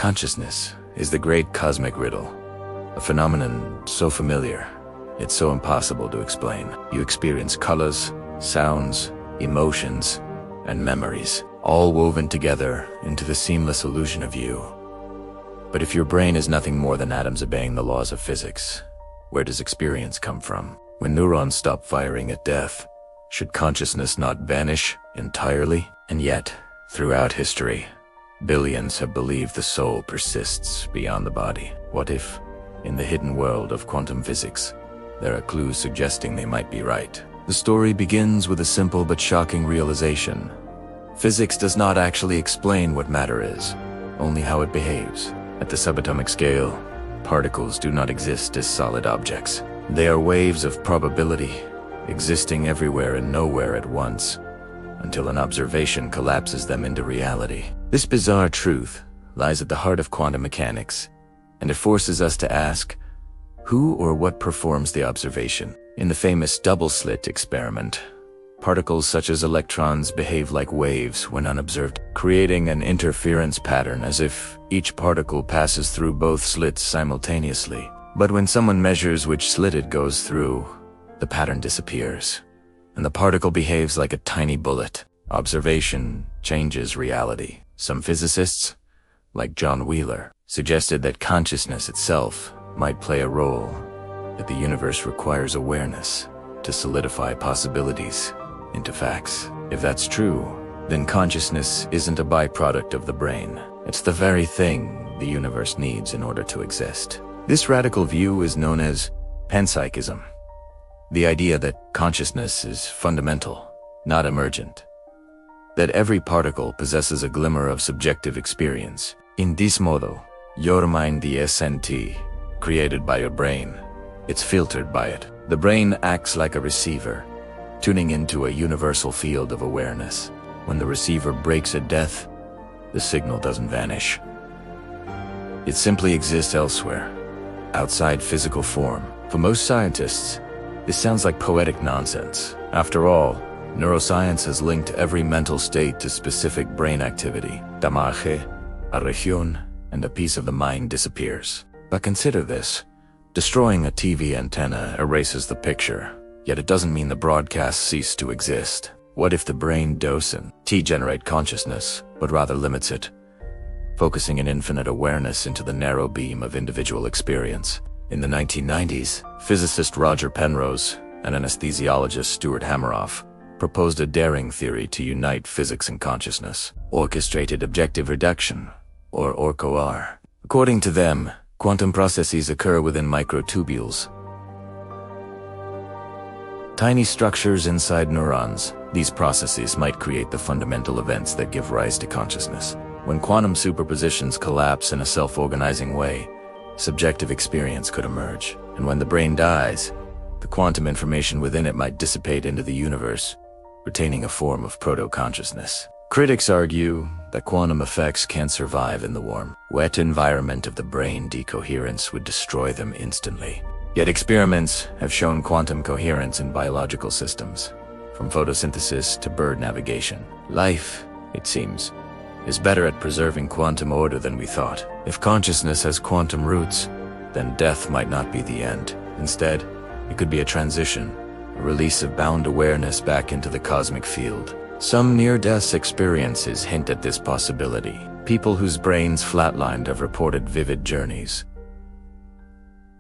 Consciousness is the great cosmic riddle, a phenomenon so familiar, it's so impossible to explain. You experience colors, sounds, emotions, and memories, all woven together into the seamless illusion of you. But if your brain is nothing more than atoms obeying the laws of physics, where does experience come from? When neurons stop firing at death, should consciousness not vanish entirely? And yet, throughout history, billions have believed the soul persists beyond the body. What if, in the hidden world of quantum physics, there are clues suggesting they might be right? The story begins with a simple but shocking realization. Physics does not actually explain what matter is, only how it behaves. At the subatomic scale, particles do not exist as solid objects. They are waves of probability, existing everywhere and nowhere at once, until an observation collapses them into reality. This bizarre truth lies at the heart of quantum mechanics, and it forces us to ask, who or what performs the observation? In the famous double-slit experiment, particles such as electrons behave like waves when unobserved, creating an interference pattern as if each particle passes through both slits simultaneously. But when someone measures which slit it goes through, the pattern disappears, and the particle behaves like a tiny bullet. Observation changes reality. Some physicists, like John Wheeler, suggested that consciousness itself might play a role, that the universe requires awareness to solidify possibilities into facts. If that's true, then consciousness isn't a byproduct of the brain. It's the very thing the universe needs in order to exist. This radical view is known as panpsychism, the idea that consciousness is fundamental, not emergent, that every particle possesses a glimmer of subjective experience. In this modo, your mind is sentient, created by your brain. It's filtered by it. The brain acts like a receiver, tuning into a universal field of awareness. When the receiver breaks at death, the signal doesn't vanish. It simply exists elsewhere, outside physical form. For most scientists, this sounds like poetic nonsense. After all, neuroscience has linked every mental state to specific brain activity. Damage, a región, and a piece of the mind disappears. But consider this. Destroying a TV antenna erases the picture, yet it doesn't mean the broadcast ceased to exist. What if the brain doesn't generate consciousness, but rather limits it, focusing an infinite awareness into the narrow beam of individual experience? In the 1990s, physicist Roger Penrose and anesthesiologist Stuart Hameroff proposed a daring theory to unite physics and consciousness: orchestrated objective reduction, or OR. According to them, quantum processes occur within microtubules, tiny structures inside neurons. These processes might create the fundamental events that give rise to consciousness. When quantum superpositions collapse in a self-organizing way, subjective experience could emerge. And when the brain dies, the quantum information within it might dissipate into the universe, retaining a form of proto-consciousness. Critics argue that quantum effects can't survive in the warm, wet environment of the brain. Decoherence would destroy them instantly. Yet experiments have shown quantum coherence in biological systems, from photosynthesis to bird navigation. Life, it seems, is better at preserving quantum order than we thought. If consciousness has quantum roots, then death might not be the end. Instead, it could be a transition, a release of bound awareness back into the cosmic field. Some near-death experiences hint at this possibility. People whose brains flatlined have reported vivid journeys,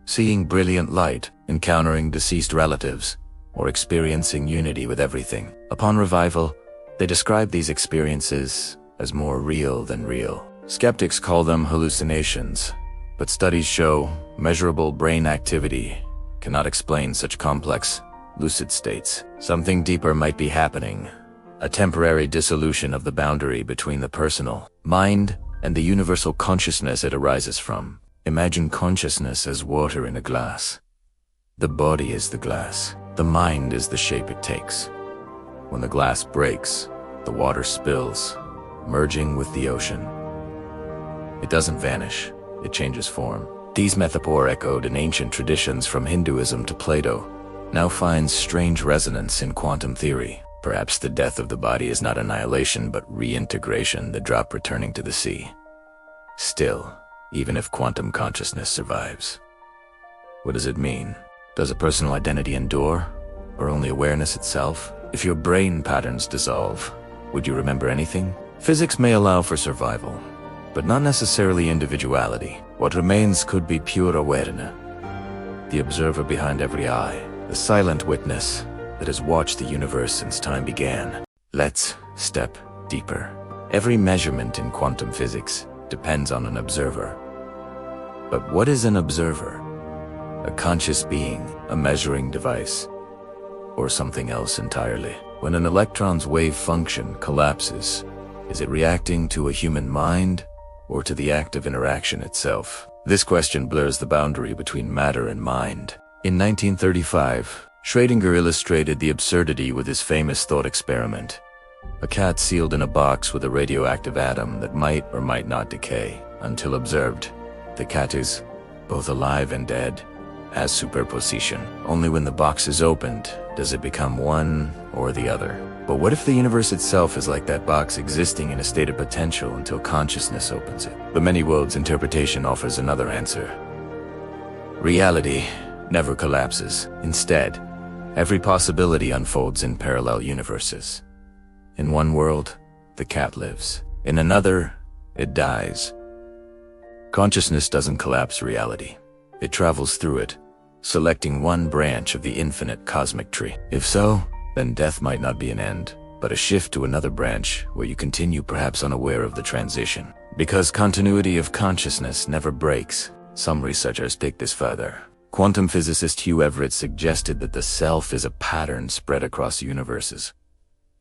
seeing brilliant light, encountering deceased relatives, or experiencing unity with everything. Upon revival, they describe these experiences as more real than real. Skeptics call them hallucinations, but studies show measurable brain activity cannot explain such complex, lucid states. Something deeper might be happening, a temporary dissolution of the boundary between the personal mind and the universal consciousness it arises from. Imagine consciousness as water in a glass. The body is the glass. The mind is the shape it takes. When the glass breaks, the water spills, merging with the ocean. It doesn't vanish, it changes form. These metaphors, echoed in ancient traditions from Hinduism to Plato, now finds strange resonance in quantum theory. Perhaps the death of the body is not annihilation but reintegration, the drop returning to the sea. Still, even if quantum consciousness survives. What does it mean? Does a personal identity endure, or only awareness itself? If your brain patterns dissolve, would you remember anything? Physics may allow for survival, but not necessarily individuality. What remains could be pure awareness, the observer behind every eye, the silent witness that has watched the universe since time began. Let's step deeper. Every measurement in quantum physics depends on an observer. But what is an observer? A conscious being, a measuring device, or something else entirely? When an electron's wave function collapses, is it reacting to a human mind or to the act of interaction itself? This question blurs the boundary between matter and mind. In 1935, Schrödinger illustrated the absurdity with his famous thought experiment. A cat sealed in a box with a radioactive atom that might or might not decay. Until observed, the cat is both alive and dead, as superposition. Only when the box is opened does it become one or the other. But what if the universe itself is like that box, existing in a state of potential until consciousness opens it? The many-worlds interpretation offers another answer. Reality never collapses. Instead, every possibility unfolds in parallel universes. In one world, the cat lives. In another, it dies. Consciousness doesn't collapse reality. It travels through it, selecting one branch of the infinite cosmic tree. If so, then death might not be an end, but a shift to another branch where you continue, perhaps unaware of the transition. Because continuity of consciousness never breaks, some researchers take this further. Quantum physicist Hugh Everett suggested that the self is a pattern spread across universes,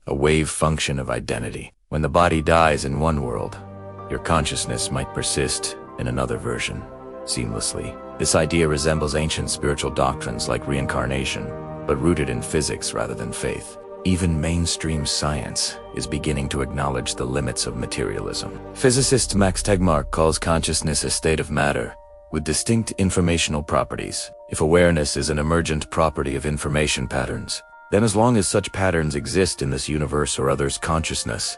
a wave function of identity. When the body dies in one world, your consciousness might persist in another version, seamlessly. This idea resembles ancient spiritual doctrines like reincarnation, but rooted in physics rather than faith. Even mainstream science is beginning to acknowledge the limits of materialism. Physicist Max Tegmark calls consciousness a state of matter with distinct informational properties. If awareness is an emergent property of information patterns, then as long as such patterns exist in this universe or others, consciousness,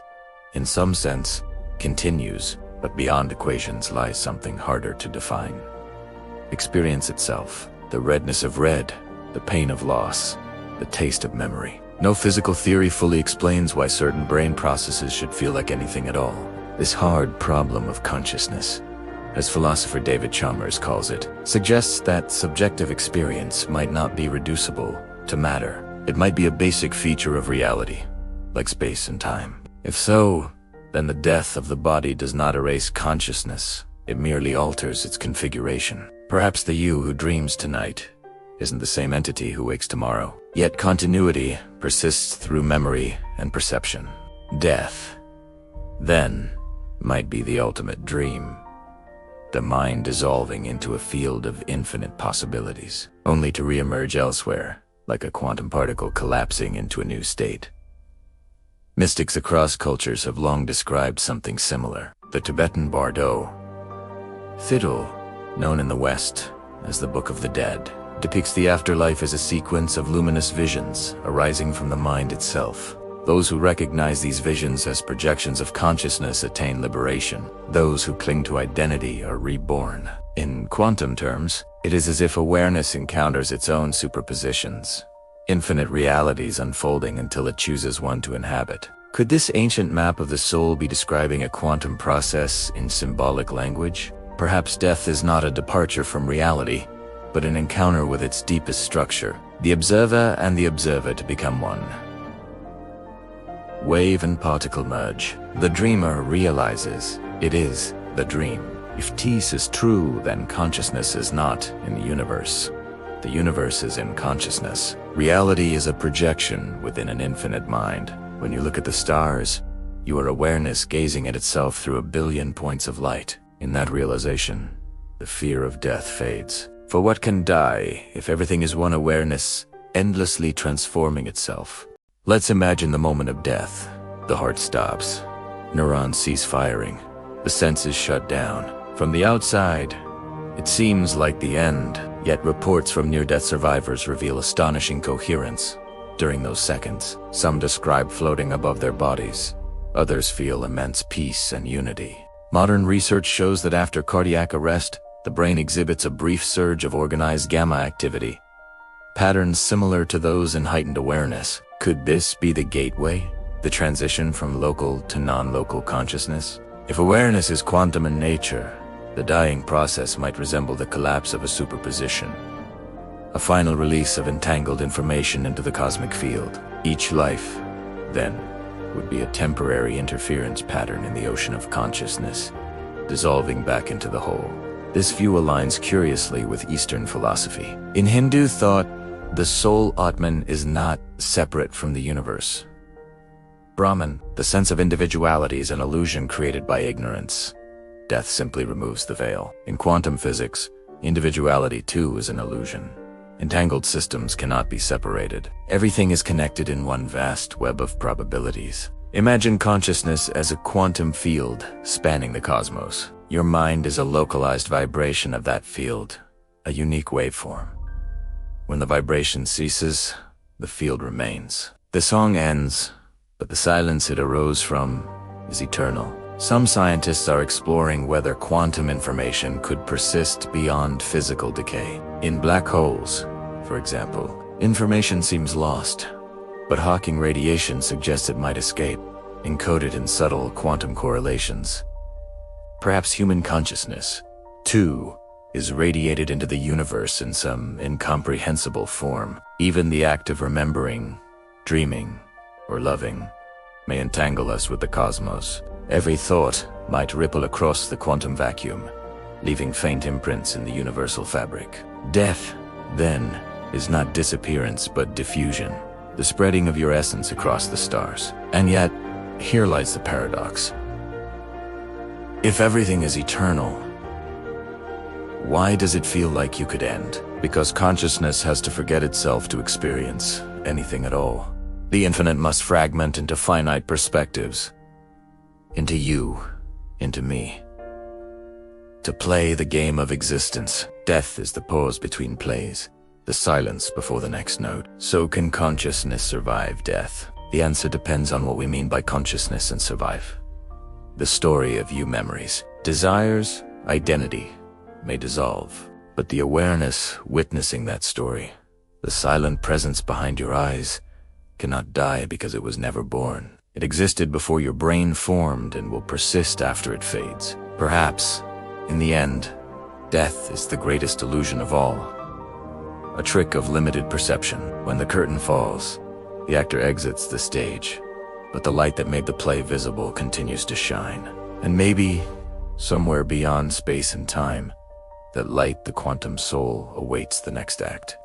in some sense, continues. But beyond equations lies something harder to define. Experience itself, the redness of red, the pain of loss, the taste of memory. No physical theory fully explains why certain brain processes should feel like anything at all. This hard problem of consciousness, as philosopher David Chalmers calls it, suggests that subjective experience might not be reducible to matter. It might be a basic feature of reality, like space and time. If so, then the death of the body does not erase consciousness. It merely alters its configuration. Perhaps the you who dreams tonight isn't the same entity who wakes tomorrow. Yet continuity persists through memory and perception. Death, then, might be the ultimate dream. The mind dissolving into a field of infinite possibilities, only to re-emerge elsewhere, like a quantum particle collapsing into a new state. Mystics across cultures have long described something similar. The Tibetan bardo, fiddle, known in the West as the Book of the Dead, depicts the afterlife as a sequence of luminous visions arising from the mind itself. Those who recognize these visions as projections of consciousness attain liberation. Those who cling to identity are reborn. In quantum terms, it is as if awareness encounters its own superpositions, infinite realities unfolding until it chooses one to inhabit. Could this ancient map of the soul be describing a quantum process in symbolic language? Perhaps death is not a departure from reality, but an encounter with its deepest structure, the observer and the observer to become one. Wave and particle merge. The dreamer realizes it is the dream. If TEAS is true, then consciousness is not in the universe. The universe is in consciousness. Reality is a projection within an infinite mind. When you look at the stars, you are awareness gazing at itself through a billion points of light. In that realization, the fear of death fades. For what can die if everything is one awareness, endlessly transforming itself? Let's imagine the moment of death. The heart stops. Neurons cease firing. The senses shut down. From the outside, it seems like the end, yet reports from near-death survivors reveal astonishing coherence. During those seconds, some describe floating above their bodies. Others feel immense peace and unity. Modern research shows that after cardiac arrest, the brain exhibits a brief surge of organized gamma activity, patterns similar to those in heightened awareness. Could this be the gateway, the transition from local to non-local consciousness? If awareness is quantum in nature, the dying process might resemble the collapse of a superposition, a final release of entangled information into the cosmic field. Each life, then, would be a temporary interference pattern in the ocean of consciousness, dissolving back into the whole. This view aligns curiously with Eastern philosophy. In Hindu thought, the soul Atman is not separate from the universe. Brahman, the sense of individuality is an illusion created by ignorance. Death simply removes the veil. In quantum physics, individuality too is an illusion. Entangled systems cannot be separated. Everything is connected in one vast web of probabilities. Imagine consciousness as a quantum field spanning the cosmos. Your mind is a localized vibration of that field, a unique waveform. When the vibration ceases, the field remains. The song ends, but the silence it arose from is eternal. Some scientists are exploring whether quantum information could persist beyond physical decay. In black holes, for example, information seems lost, but Hawking radiation suggests it might escape, encoded in subtle quantum correlations. Perhaps human consciousness, too, is radiated into the universe in some incomprehensible form. Even the act of remembering, dreaming, or loving may entangle us with the cosmos. Every thought might ripple across the quantum vacuum, leaving faint imprints in the universal fabric. Death, then, is not disappearance but diffusion, the spreading of your essence across the stars. And yet, here lies the paradox. If everything is eternal, why does it feel like you could end? Because consciousness has to forget itself to experience anything at all. The infinite must fragment into finite perspectives, into you, into me. To play the game of existence, death is the pause between plays, the silence before the next note. So can consciousness survive death? The answer depends on what we mean by consciousness and survive. The story of you memories, desires, identity may dissolve, but the awareness witnessing that story, the silent presence behind your eyes, cannot die because it was never born. It existed before your brain formed and will persist after it fades. Perhaps, in the end, death is the greatest illusion of all. A trick of limited perception. When the curtain falls, the actor exits the stage, but the light that made the play visible continues to shine. And maybe, somewhere beyond space and time, that light, the quantum soul, awaits the next act.